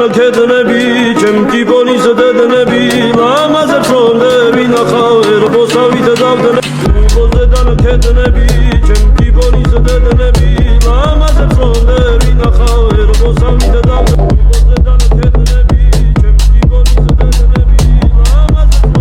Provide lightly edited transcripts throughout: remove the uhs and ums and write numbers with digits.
ქედნები ჩემი პონის დედნები ლამაზებს რომდები ნახავ ერბოსავით დავდნები ბოზედან ქედნები ჩემი პონის დედნები ლამაზებს რომდები ნახავ ერბოსავით დავდნები ბოზედან ქედნები ჩემი პონის დედნები ლამაზებს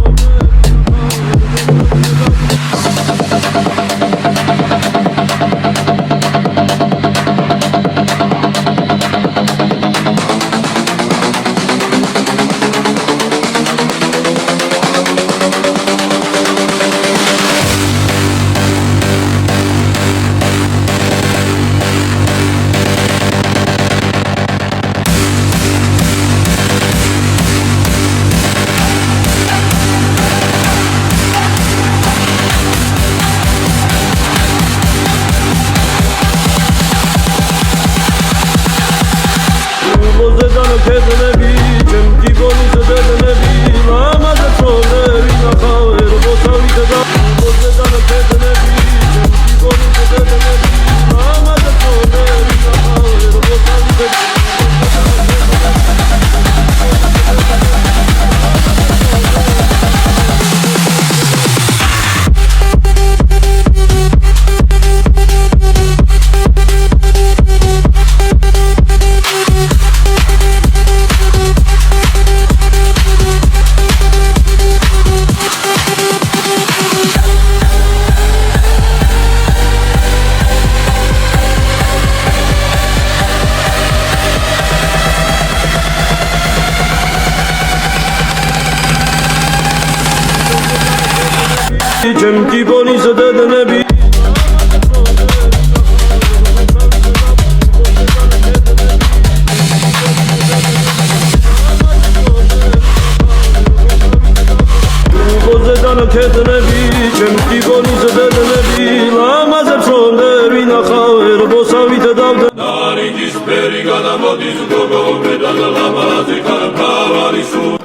ქედნები ჩემი პონის დედნები ლამაზებს რომდები ნახავ ერბოსავით ბოზედან ქედნები ჩემი პონის დედნები ლამაზებს რომდები ნახავ ერბოსავით ჩემი პონის დედნები ბოზედან ქედნები ჩემი პონის დედნები ლამაზებს რომდები ნახავ ერბოსავით დავდნები ნარიჯის ფერი გადამოდის გოგო მე და ლამაზი ქარქავარი სულ